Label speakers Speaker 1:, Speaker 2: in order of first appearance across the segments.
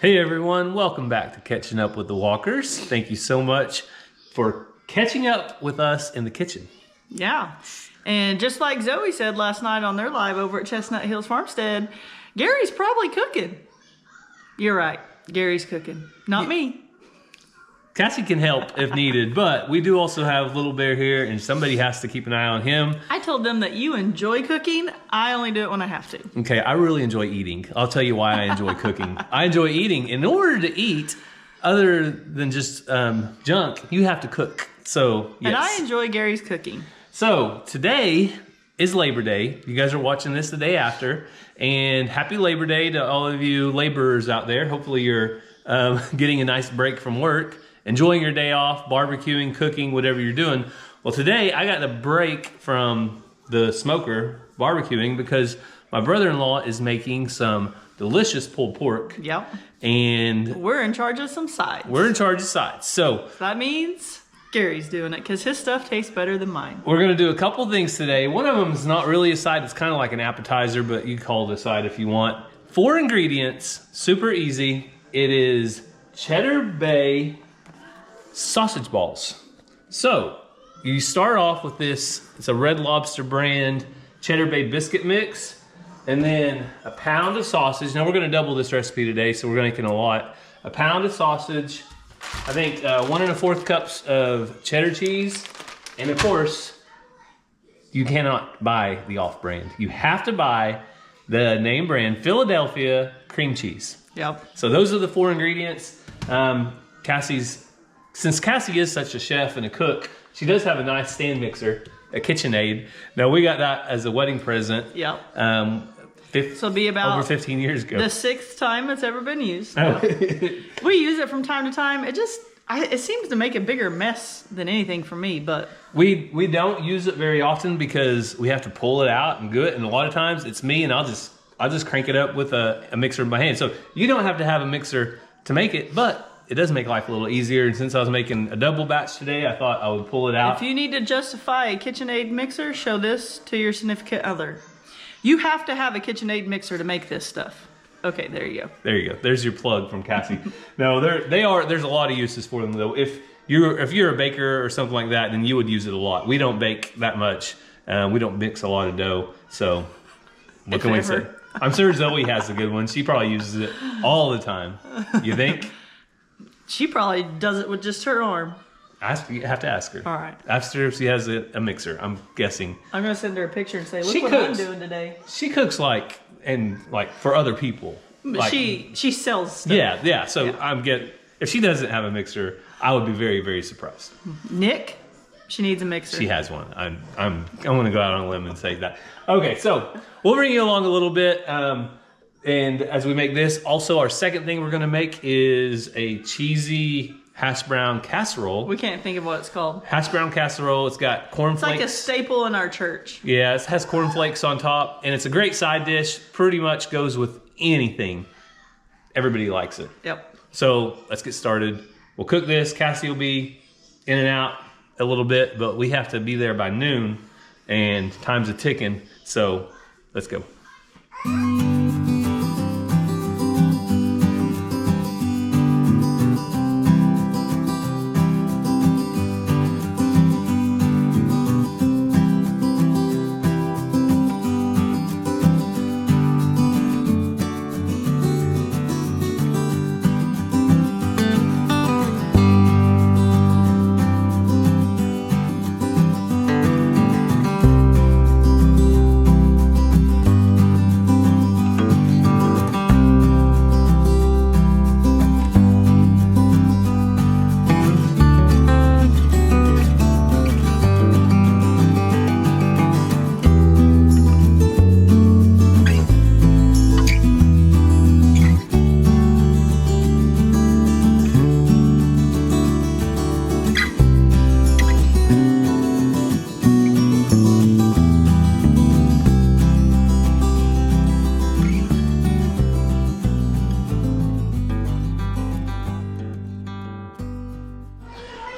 Speaker 1: Hey everyone, welcome back to Catching Up with the Walkers. Thank you so much for catching up with us in the kitchen.
Speaker 2: Yeah, and just like Zoe said last night on their live over at Chestnut Hills Farmstead, Gary's probably cooking. You're right, Gary's cooking, not me.
Speaker 1: Cassie can help if needed, but we do also have Little Bear here and somebody has to keep an eye on him.
Speaker 2: I told them that you enjoy cooking. I only do it when I have to.
Speaker 1: Okay, I really enjoy eating. I'll tell you why I enjoy cooking. I enjoy eating. In order to eat, other than just junk, you have to cook. So, yes.
Speaker 2: And I enjoy Gary's cooking. So,
Speaker 1: today is Labor Day. You guys are watching this the day after. And happy Labor Day to all of you laborers out there. Hopefully you're getting a nice break from work, enjoying your day off, barbecuing, cooking, whatever you're doing. Well, today I got a break from the smoker barbecuing because my brother-in-law is making some delicious pulled pork.
Speaker 2: Yep.
Speaker 1: And
Speaker 2: we're in charge of some sides.
Speaker 1: We're in charge of sides. So
Speaker 2: that means Gary's doing it because his stuff tastes better than mine.
Speaker 1: We're going to do a couple things today. One of them is not really a side. It's kind of like an appetizer, but you call it a side if you want. 4 ingredients, super easy. It is Cheddar Bay sausage balls. So you start off with this. It's a Red Lobster brand Cheddar Bay biscuit mix, and then a pound of sausage. Now we're going to double this recipe today, so we're making a lot. A pound of sausage, I think 1 1/4 cups of cheddar cheese, and of course you cannot buy the off-brand. You have to buy the name brand Philadelphia cream cheese.
Speaker 2: Yep.
Speaker 1: So those are the 4 ingredients. Since Cassie is such a chef and a cook, she does have a nice stand mixer, a KitchenAid. Now we got that as a wedding present.
Speaker 2: Yep.
Speaker 1: So
Speaker 2: be about
Speaker 1: over 15 years ago.
Speaker 2: The 6th time it's ever been used.
Speaker 1: Oh.
Speaker 2: We use it from time to time. It seems to make a bigger mess than anything for me, but
Speaker 1: we don't use it very often because we have to pull it out and do it. And a lot of times it's me, and I'll just crank it up with a mixer in my hand. So you don't have to have a mixer to make it, but it does make life a little easier. And since I was making a double batch today, I thought I would pull it out.
Speaker 2: If you need to justify a KitchenAid mixer, show this to your significant other. You have to have a KitchenAid mixer to make this stuff. Okay, there you go. There you go.
Speaker 1: There's your plug from Cassie. No, there's a lot of uses for them though. If you're a baker or something like that, then you would use it a lot. We don't bake that much. We don't mix a lot of dough. So what can we say? I'm sure Zoe has a good one. She probably uses it all the time. You think?
Speaker 2: She probably does it with just her arm.
Speaker 1: You have to ask her.
Speaker 2: All right.
Speaker 1: Ask her if she has a mixer. I'm guessing.
Speaker 2: I'm gonna send her a picture and say, "Look what I'm doing today."
Speaker 1: She cooks like for other people.
Speaker 2: She sells stuff.
Speaker 1: Yeah. So yeah. If she doesn't have a mixer, I would be very, very surprised.
Speaker 2: Nick, she needs a mixer.
Speaker 1: She has one. I'm gonna go out on a limb and say that. Okay, so we'll bring you along a little bit. And as we make this, also our second thing we're gonna make is a cheesy hash brown casserole.
Speaker 2: We can't think of what it's called.
Speaker 1: Hash brown casserole. It's got cornflakes.
Speaker 2: It's like a staple in our church.
Speaker 1: Yeah, it has cornflakes on top, and it's a great side dish. Pretty much goes with anything. Everybody likes it.
Speaker 2: Yep.
Speaker 1: So let's get started. We'll cook this. Cassie will be in and out a little bit, but we have to be there by noon, and time's a ticking. So let's go.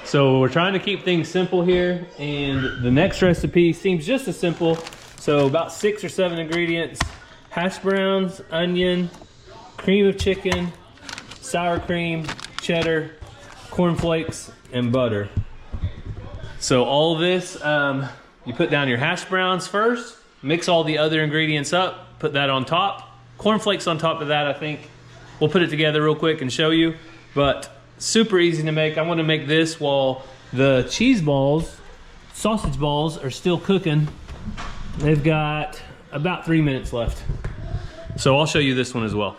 Speaker 1: So we're trying to keep things simple here, and the next recipe seems just as simple. So about 6 or 7 ingredients: hash browns, onion, cream of chicken, sour cream, cheddar, cornflakes, and butter. So all of this, you put down your hash browns first, mix all the other ingredients up, put that on top. Cornflakes on top of that, I think. We'll put it together real quick and show you, but super easy to make. I'm gonna make this while the cheese balls, sausage balls are still cooking. They've got about 3 minutes left. So I'll show you this one as well.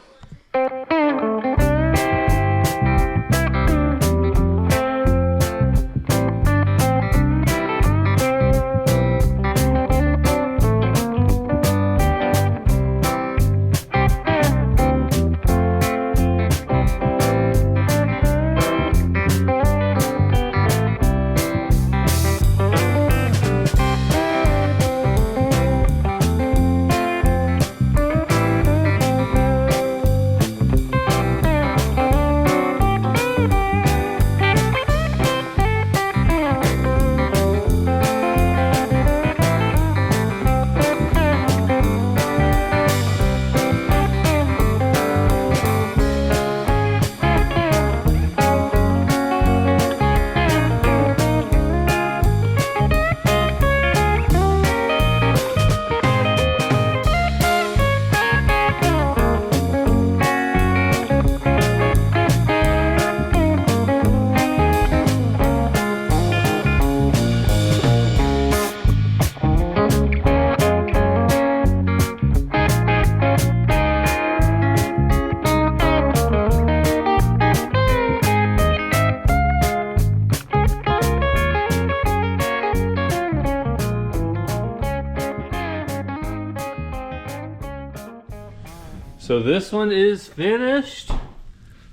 Speaker 1: So this one is finished.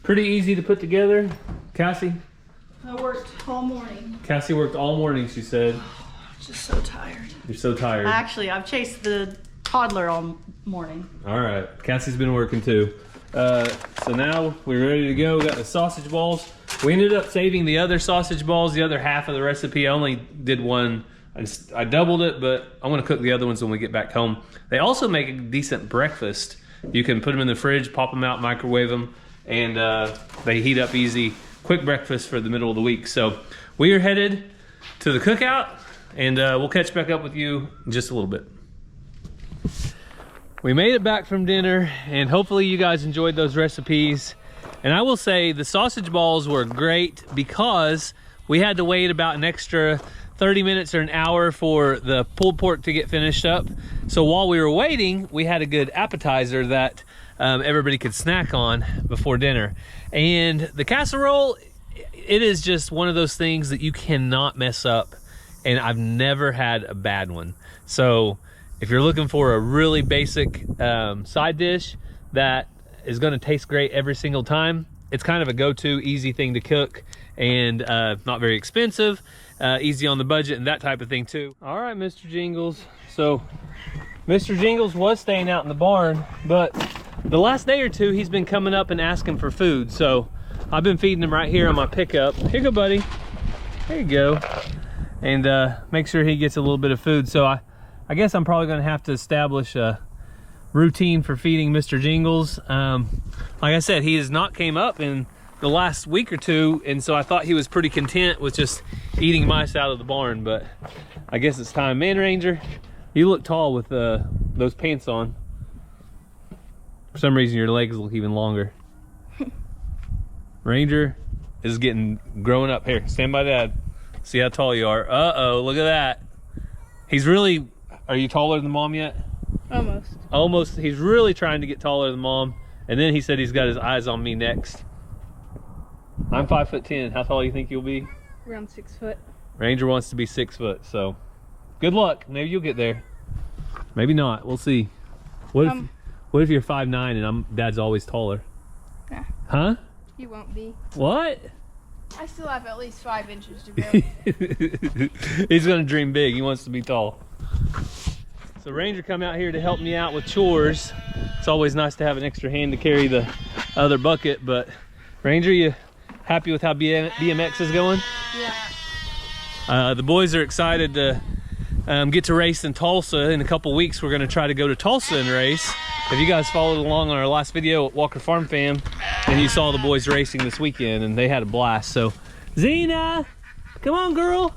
Speaker 1: Pretty easy to put together. Cassie?
Speaker 2: I worked all morning.
Speaker 1: Cassie worked all morning, she said.
Speaker 2: Just so tired.
Speaker 1: You're so tired.
Speaker 2: Actually, I've chased the toddler all morning.
Speaker 1: All right, Cassie's been working too. So now we're ready to go. Got the sausage balls. We ended up saving the other sausage balls, the other half of the recipe. I only did one. I doubled it, but I'm gonna cook the other ones when we get back home. They also make a decent breakfast. You can put them in the fridge, pop them out, microwave them, and they heat up easy. Quick breakfast for the middle of the week. So we are headed to the cookout, and we'll catch back up with you in just a little bit. We made it back from dinner, and hopefully you guys enjoyed those recipes. And I will say the sausage balls were great because we had to wait about an extra 30 minutes or an hour for the pulled pork to get finished up. So while we were waiting, we had a good appetizer that everybody could snack on before dinner. And the casserole, it is just one of those things that you cannot mess up. And I've never had a bad one. So if you're looking for a really basic side dish that is gonna taste great every single time, it's kind of a go-to easy thing to cook and not very expensive, easy on the budget and that type of thing too. All right, Mr. Jingles. So Mr. Jingles was staying out in the barn, but the last day or two, he's been coming up and asking for food. So I've been feeding him right here on my pickup. Here you go, buddy. There you go. And make sure he gets a little bit of food. So I guess I'm probably gonna have to establish a routine for feeding Mr. Jingles. Like I said, he has not came up in the last week or two, and so I thought he was pretty content with just eating mice out of the barn, but I guess it's time. Man, Ranger, you look tall with those pants on. For some reason, your legs look even longer. Ranger is growing up. Here, stand by Dad. See how tall you are. Uh-oh, look at that. He's really, are you taller than Mom yet?
Speaker 3: Almost.
Speaker 1: Almost. He's really trying to get taller than Mom. And then he said he's got his eyes on me next. I'm 5'10". How tall do you think you'll be?
Speaker 3: Around 6 foot.
Speaker 1: Ranger wants to be 6 foot, so good luck. Maybe you'll get there. Maybe not. We'll see. What if you're 5'9" and Dad's always taller?
Speaker 3: Nah.
Speaker 1: Huh?
Speaker 3: You won't be.
Speaker 1: What?
Speaker 3: I still have at least 5 inches to grow.
Speaker 1: He's gonna dream big. He wants to be tall. So Ranger come out here to help me out with chores. It's always nice to have an extra hand to carry the other bucket, but Ranger, you happy with how BMX is going?
Speaker 3: Yeah.
Speaker 1: The boys are excited to get to race in Tulsa. In a couple weeks, we're gonna try to go to Tulsa and race. If you guys followed along on our last video at Walker Farm Fam, and you saw the boys racing this weekend, and they had a blast. So, Xena, come on, girl.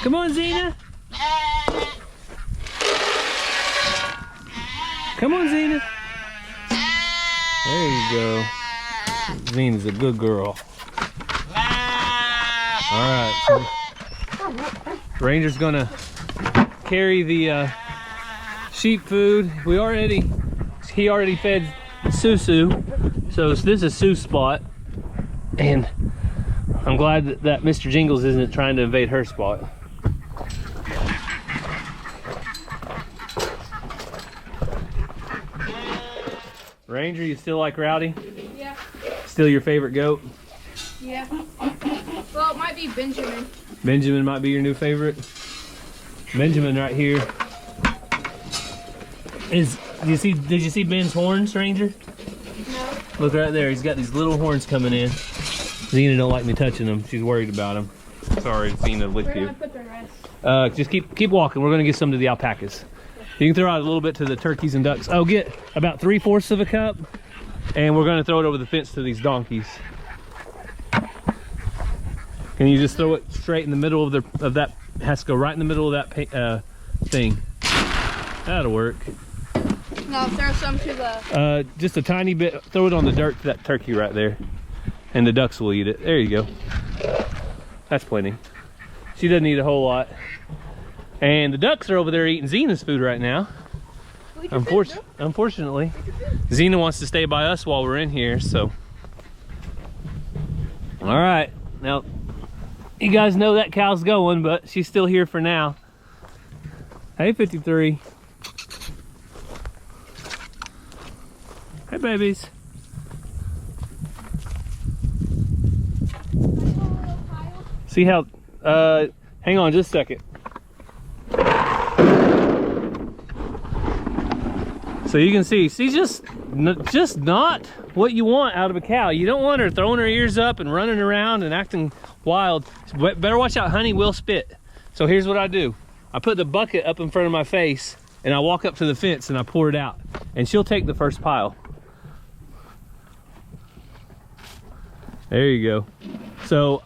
Speaker 1: Come on, Xena. Come on, Xena. There you go. Zena's a good girl. All right. So Ranger's gonna carry the sheep food. He already fed Susu, so this is Sue's spot, and I'm glad that Mr. Jingles isn't trying to invade her spot. Ranger, you still like Rowdy?
Speaker 3: Yeah.
Speaker 1: Still your favorite goat?
Speaker 3: Yeah. Well, it might be Benjamin.
Speaker 1: Benjamin might be your new favorite. Benjamin right here is, did you see Ben's horns, Ranger?
Speaker 3: No.
Speaker 1: Look right there, he's got these little horns coming in. Xena don't like me touching them, she's worried about them. Sorry, Xena licked
Speaker 3: We're
Speaker 1: you.
Speaker 3: gonna put the rest.
Speaker 1: Just keep walking, we're gonna get some to the alpacas. You can throw out a little bit to the turkeys and ducks. Oh, get about 3/4 of a cup, and we're gonna throw it over the fence to these donkeys. Can you just throw it straight in the middle of that? It has to go right in the middle of that thing. That'll work.
Speaker 3: No, throw some to the...
Speaker 1: Just a tiny bit. Throw it on the dirt to that turkey right there, and the ducks will eat it. There you go. That's plenty. She doesn't eat a whole lot. And the ducks are over there eating Xena's food right now. Unfortunately, Xena wants to stay by us while we're in here, so. All right, now, you guys know that cow's going, but she's still here for now. Hey, 53. Hey, babies. See how, hang on just a second. So you can see, she's just not what you want out of a cow. You don't want her throwing her ears up and running around and acting wild. Better watch out, honey will spit. So here's what I do. I put the bucket up in front of my face and I walk up to the fence and I pour it out. And she'll take the first pile. There you go. So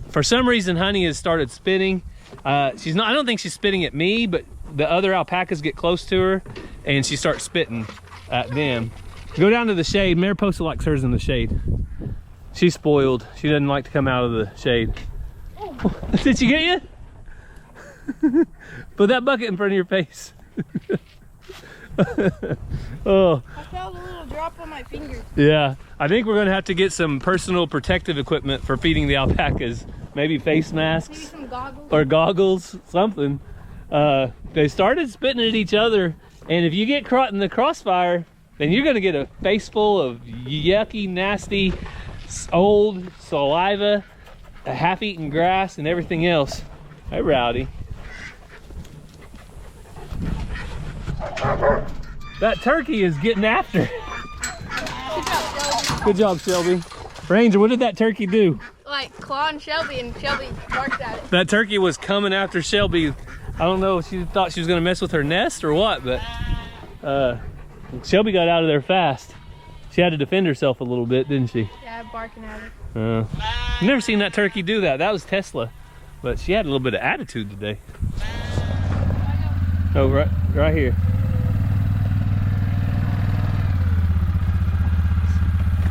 Speaker 1: for some reason, honey has started spitting. I don't think she's spitting at me, but the other alpacas get close to her and she starts spitting at them. Go down to the shade. Mariposa likes hers in the shade. She's spoiled. She doesn't like to come out of the shade. Oh. Did she get you? Put that bucket in front of your face. Oh.
Speaker 3: I felt a little drop on my finger.
Speaker 1: Yeah, I think we're gonna have to get some personal protective equipment for feeding the alpacas. Maybe face masks.
Speaker 3: Maybe some goggles.
Speaker 1: Or goggles, something. They started spitting at each other, and if you get caught in the crossfire, then you're gonna get a face full of yucky, nasty, old saliva, half-eaten grass, and everything else. Hey, Rowdy. That turkey is getting after it. Good job, Shelby. Ranger, what did that turkey do?
Speaker 3: Like clawing Shelby, and Shelby barked at it.
Speaker 1: That turkey was coming after Shelby. I don't know if she thought she was gonna mess with her nest or what, but Shelby got out of there fast. She had to defend herself a little bit, didn't she?
Speaker 3: Yeah, barking at her.
Speaker 1: I've never seen that turkey do that. That was Tesla, but she had a little bit of attitude today. Oh, right here.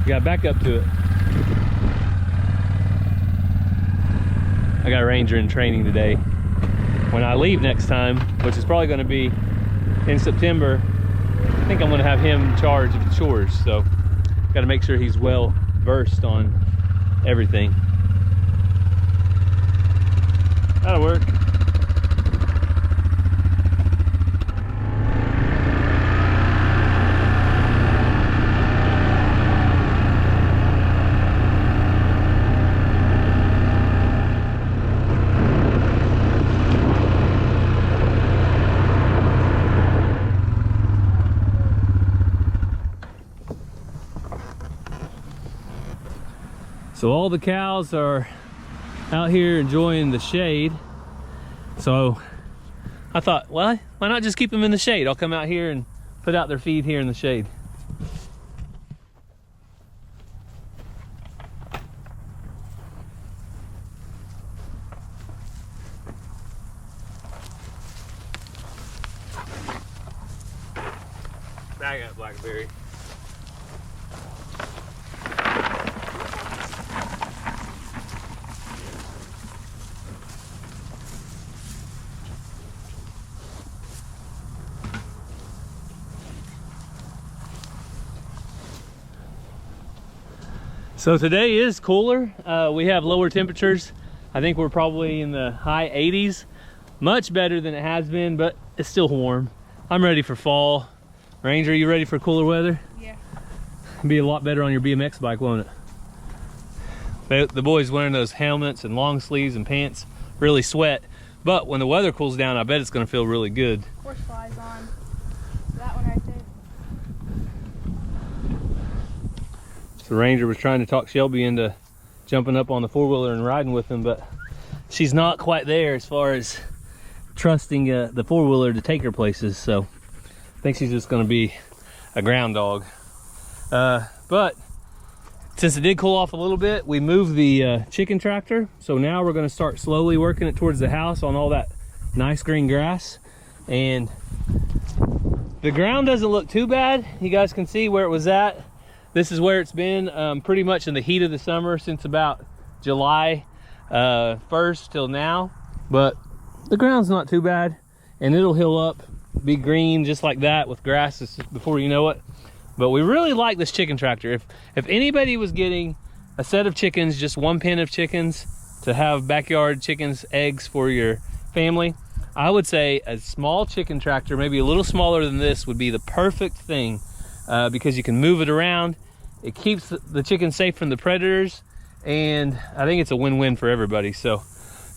Speaker 1: You gotta back up to it. I got a Ranger in training today. When I leave next time, which is probably gonna be in September, I think I'm gonna have him in charge of the chores. So gotta make sure he's well versed on everything. That'll work. So all the cows are out here enjoying the shade. So I thought, well, why not just keep them in the shade? I'll come out here and put out their feed here in the shade. I got blackberry. So today is cooler. We have lower temperatures. I think we're probably in the high 80s. Much better than it has been, but it's still warm. I'm ready for fall. Ranger, are you ready for cooler weather?
Speaker 3: Yeah.
Speaker 1: It'll be a lot better on your BMX bike, won't it? The boys wearing those helmets and long sleeves and pants really sweat. But when the weather cools down, I bet it's gonna feel really good.
Speaker 3: Horse flies on. That one right there.
Speaker 1: The Ranger was trying to talk Shelby into jumping up on the four-wheeler and riding with him, but she's not quite there as far as trusting the four-wheeler to take her places. So I think she's just gonna be a ground dog. But since it did cool off a little bit, we moved the chicken tractor. So now we're gonna start slowly working it towards the house on all that nice green grass. And the ground doesn't look too bad. You guys can see where it was at. This is where it's been pretty much in the heat of the summer since about July 1st till now. But the ground's not too bad, and it'll heal up, be green just like that with grass before you know it. But we really like this chicken tractor. If anybody was getting a set of chickens, just one pen of chickens to have backyard chickens, eggs for your family, I would say a small chicken tractor, maybe a little smaller than this, would be the perfect thing because you can move it around. It keeps the chickens safe from the predators, and I think it's a win-win for everybody. So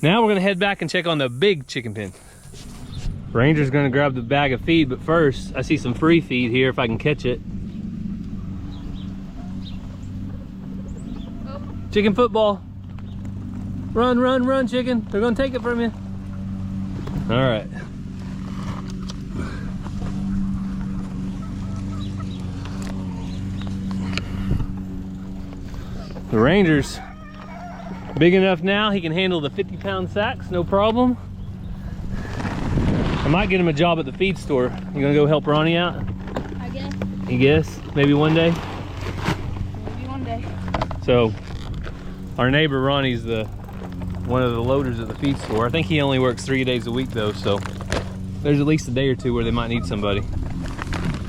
Speaker 1: now we're gonna head back and check on the big chicken pen. Ranger's gonna grab the bag of feed, but first I see some free feed here if I can catch it.
Speaker 3: Oh.
Speaker 1: Chicken football. Run, run, run, chicken. They're gonna take it from you. All right. The Ranger's big enough now, he can handle the 50-pound sacks, no problem. I might get him a job at the feed store. You gonna go help Ronnie out?
Speaker 3: I guess.
Speaker 1: You guess? Maybe one day?
Speaker 3: Maybe one day.
Speaker 1: So, our neighbor Ronnie's one of the loaders at the feed store. I think he only works 3 days a week though, so there's at least a day or two where they might need somebody.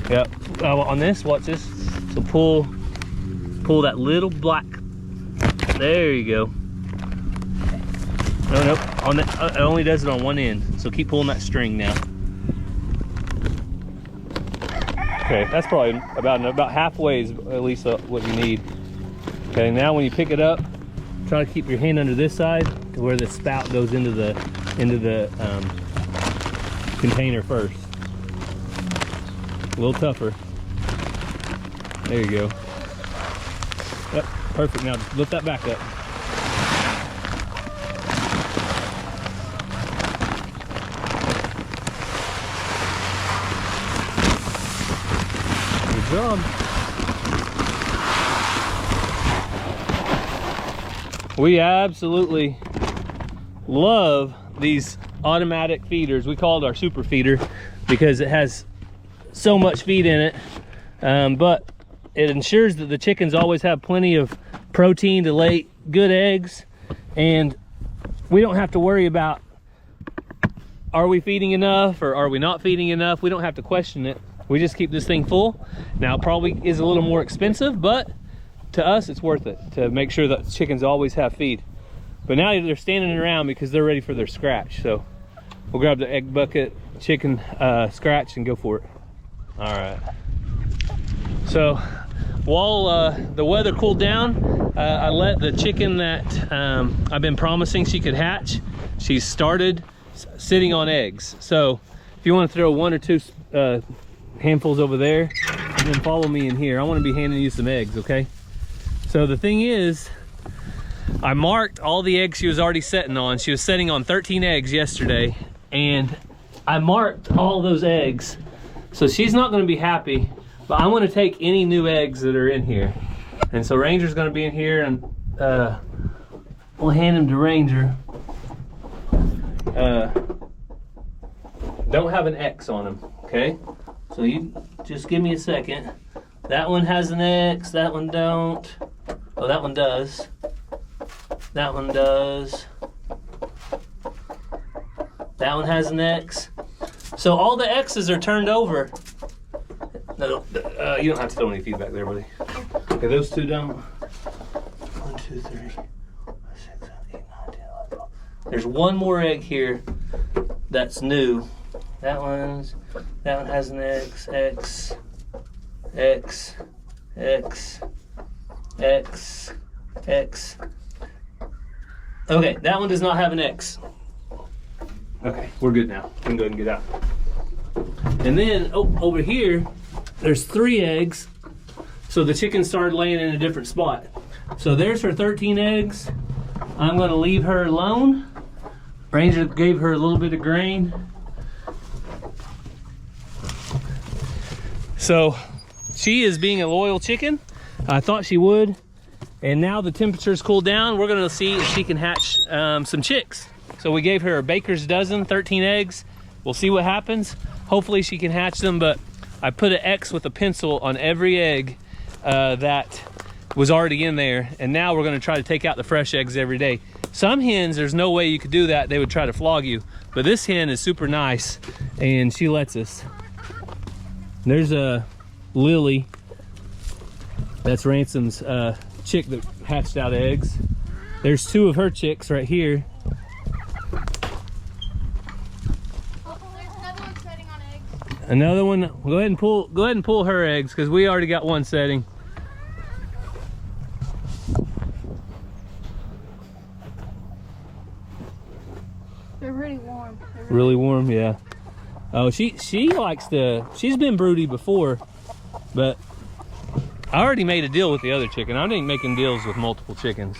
Speaker 1: Yep. On this, watch this. So pull that little black. There you go. No, on that, it only does it on one end. So keep pulling that string now. Okay, that's probably about halfway is at least what you need. Okay, now when you pick it up, try to keep your hand under this side to where the spout goes into the container first. A little tougher. There you go. Yep, perfect. Now just lift that back up. Good job. We absolutely love these automatic feeders. We call it our super feeder because it has so much feed in it, but it ensures that the chickens always have plenty of protein to lay good eggs, and we don't have to worry about are we feeding enough or are we not feeding enough. We don't have to question it. We just keep this thing full. Now it probably is a little more expensive, but to us it's worth it to make sure that chickens always have feed. But now they're standing around because they're ready for their scratch. So we'll grab the egg bucket, chicken scratch, and go for it. All right. So while the weather cooled down, I let the chicken that I've been promising she could hatch, she started sitting on eggs. So if you want to throw 1 or 2 handfuls over there, and then follow me in here. I want to be handing you some eggs, okay? So the thing is, I marked all the eggs she was already setting on. She was setting on 13 eggs yesterday, and I marked all those eggs. So she's not gonna be happy, but I'm gonna take any new eggs that are in here. And so Ranger's gonna be in here, and we'll hand him to Ranger. Don't have an X on him, okay? So you just give me a second. That one has an X, that one don't. Oh, that one does. That one does. That one has an X. So all the X's are turned over. No, you don't have to throw any feedback there, buddy. Okay, those two don't. 1, 2, 3, 4, 5, 6, 7, 8, 9, 10, 11, 12. There's one more egg here that's new. That one has an X, X, X, X, X, X. Okay, that one does not have an X. Okay, we're good now. We can go ahead and get out. And then, over here, there's 3 eggs. So the chicken started laying in a different spot. So there's her 13 eggs. I'm gonna leave her alone. Ranger gave her a little bit of grain. So she is being a loyal chicken. I thought she would. And now the temperature's cooled down. We're gonna see if she can hatch some chicks. So we gave her a baker's dozen, 13 eggs. We'll see what happens. Hopefully she can hatch them, but I put an X with a pencil on every egg that was already in there. And now we're gonna try to take out the fresh eggs every day. Some hens, there's no way you could do that. They would try to flog you. But this hen is super nice and she lets us. There's a Lily. That's Ransom's chick that hatched out eggs. There's 2 of her chicks right here.
Speaker 3: There's another one setting on eggs.
Speaker 1: Another one. Go ahead and pull her eggs because we already got one setting.
Speaker 3: They're pretty warm.
Speaker 1: Really warm, yeah. Oh, she likes to. She's been broody before, but I already made a deal with the other chicken. I ain't making deals with multiple chickens.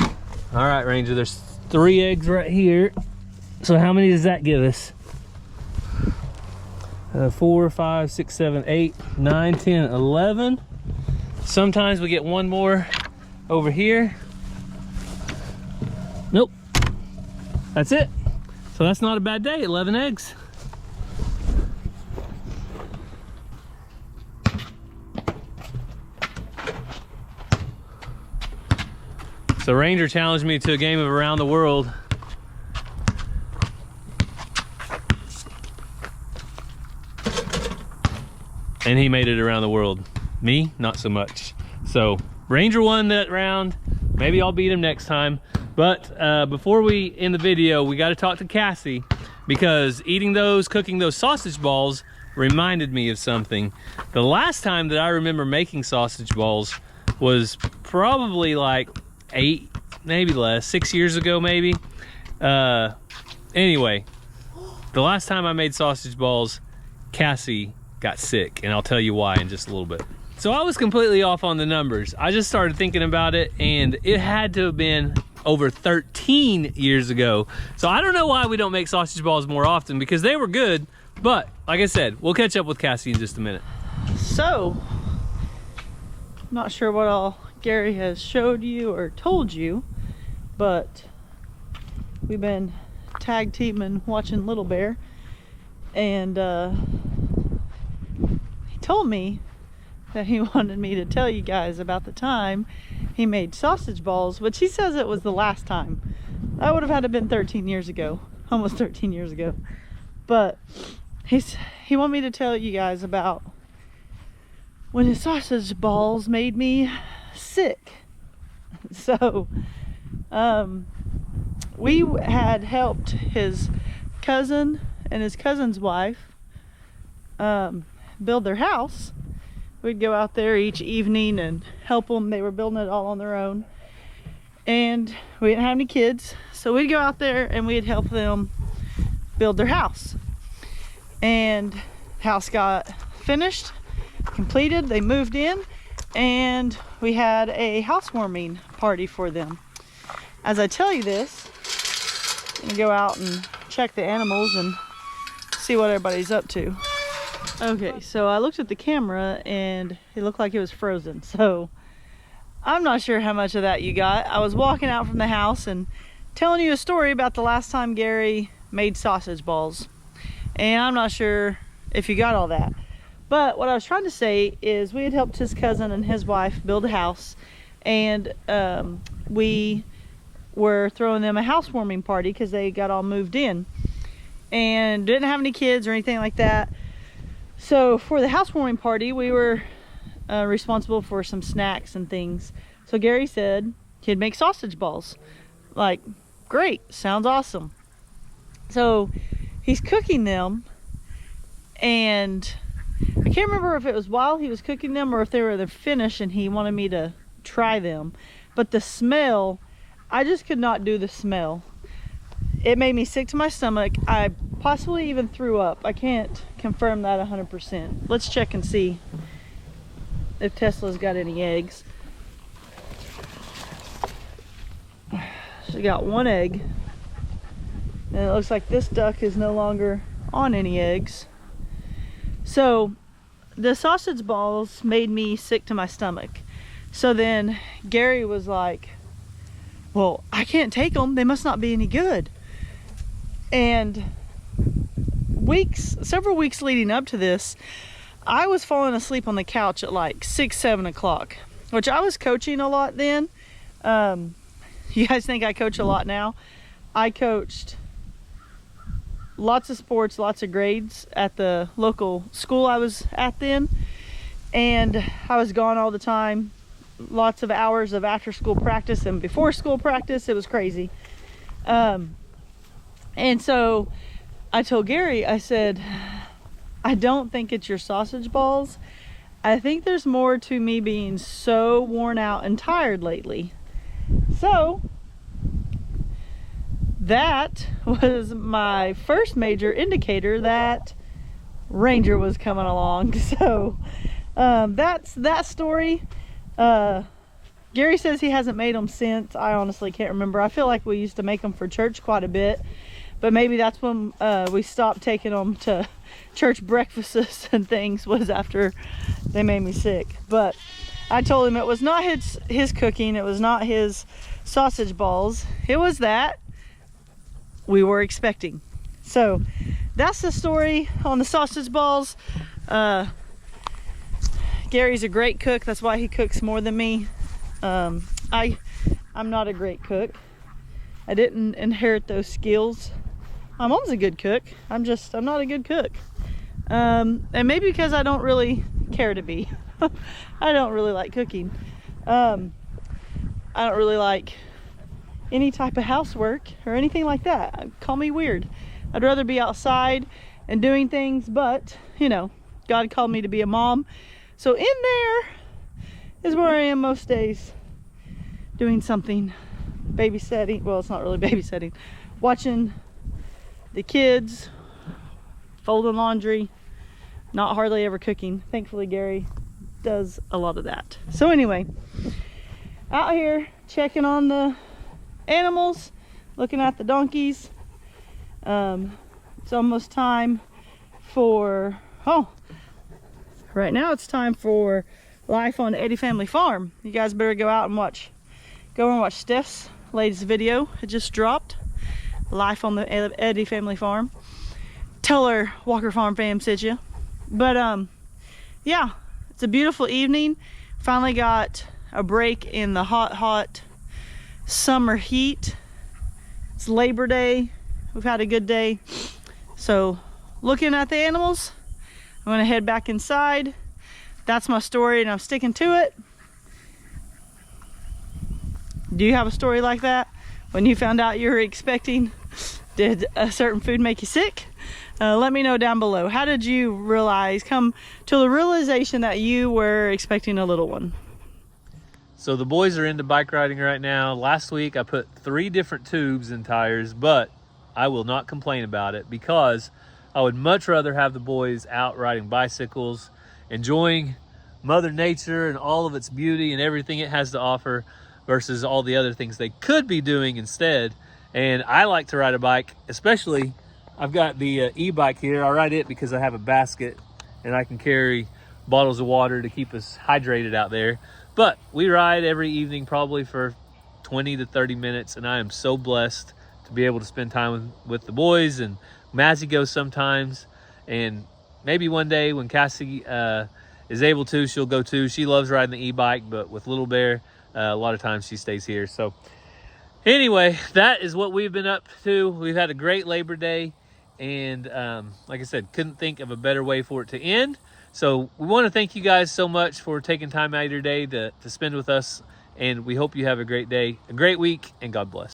Speaker 1: All right, Ranger. There's 3 eggs right here. So how many does that give us? 4, 5, 6, 7, 8, 9, 10, 11. Sometimes we get one more over here. Nope. That's it. So that's not a bad day, 11 eggs. So Ranger challenged me to a game of Around the World. And he made it around the world. Me, not so much. So Ranger won that round. Maybe I'll beat him next time. But before we end the video, we got to talk to Cassie because cooking those sausage balls reminded me of something. The last time that I remember making sausage balls was probably like 8, maybe less, 6 years ago maybe. Anyway, the last time I made sausage balls, Cassie got sick, and I'll tell you why in just a little bit. So I was completely off on the numbers. I just started thinking about it, and it had to have been over 13 years ago. So I don't know why we don't make sausage balls more often because they were good, but like I said, we'll catch up with Cassie in just a minute.
Speaker 2: So, not sure what all Gary has showed you or told you, but we've been tag teaming watching Little Bear, and he told me that he wanted me to tell you guys about the time he made sausage balls, which he says it was the last time. That would have had to have been 13 years ago, almost 13 years ago. But he wanted me to tell you guys about when his sausage balls made me sick. So, we had helped his cousin and his cousin's wife build their house. We'd go out there each evening and help them. They were building it all on their own. And we didn't have any kids. So we'd go out there and we'd help them build their house. And the house got finished, completed. They moved in and we had a housewarming party for them. As I tell you this, I'm gonna go out and check the animals and see what everybody's up to. Okay, so I looked at the camera and it looked like it was frozen. So I'm not sure how much of that you got. I was walking out from the house and telling you a story about the last time Gary made sausage balls. And I'm not sure if you got all that. But what I was trying to say is we had helped his cousin and his wife build a house. And we were throwing them a housewarming party because they got all moved in. And didn't have any kids or anything like that. So for the housewarming party, we were responsible for some snacks and things. So Gary said he'd make sausage balls. Like, great, sounds awesome. So he's cooking them, and I can't remember if it was while he was cooking them or if they were the finish and he wanted me to try them. But the smell, I just could not do the smell. It made me sick to my stomach. I possibly even threw up. I can't confirm that 100%. Let's check and see if Tesla's got any eggs. She got one egg. And it looks like this duck is no longer on any eggs. So the sausage balls made me sick to my stomach. So then Gary was like, well, I can't take them. They must not be any good. And several weeks leading up to this, I was falling asleep on the couch at like 6, 7 o'clock, which I was coaching a lot then. You guys think I coach a lot now? I coached lots of sports, lots of grades at the local school I was at then. And I was gone all the time. Lots of hours of after school practice and before school practice. It was crazy. And so I told Gary, I said, I don't think it's your sausage balls. I think there's more to me being so worn out and tired lately. So that was my first major indicator that Ranger was coming along. So that's that story. Gary says he hasn't made them since. I honestly can't remember. I feel like we used to make them for church quite a bit. But maybe that's when we stopped taking them to church breakfasts and things, was after they made me sick. But I told him it was not his cooking. It was not his sausage balls. It was that we were expecting. So that's the story on the sausage balls. Gary's a great cook. That's why he cooks more than me. I'm not a great cook. I didn't inherit those skills. My mom's a good cook. I'm not a good cook. And maybe because I don't really care to be. I don't really like cooking. I don't really like any type of housework or anything like that. Call me weird. I'd rather be outside and doing things, but you know, God called me to be a mom. So in there is where I am most days, doing something, babysitting. Well, it's not really babysitting. Watching the kids, folding laundry, not hardly ever cooking. Thankfully, Gary does a lot of that. So anyway, out here checking on the animals, looking at the donkeys. It's almost time for, right now it's time for life on Eddie Family Farm. You guys better go out and watch Steph's latest video. It just dropped. Life on the Eddie Family Farm. Tell her Walker Farm fam sent you. But yeah, it's a beautiful evening. Finally got a break in the hot summer heat. It's Labor Day. We've had a good day. So looking at the animals, I'm gonna head back inside. That's my story and I'm sticking to it. Do you have a story like that? When you found out you were expecting, did a certain food make you sick? Let me know down below. How did you come to the realization that you were expecting a little one?
Speaker 1: So the boys are into bike riding right now. Last week I put 3 different tubes in tires, but I will not complain about it because I would much rather have the boys out riding bicycles, enjoying Mother Nature and all of its beauty and everything it has to offer, versus all the other things they could be doing instead. And I like to ride a bike, especially I've got the e-bike here. I ride it because I have a basket and I can carry bottles of water to keep us hydrated out there. But we ride every evening probably for 20 to 30 minutes, and I am so blessed to be able to spend time with the boys, and Mazzy goes sometimes, and maybe one day when Cassie is able to, she'll go too. She loves riding the e-bike, but with Little Bear, a lot of times she stays here. So anyway, that is what we've been up to. We've had a great Labor Day, and like I said, couldn't think of a better way for it to end. So we want to thank you guys so much for taking time out of your day to spend with us, and we hope you have a great day, a great week, and God bless.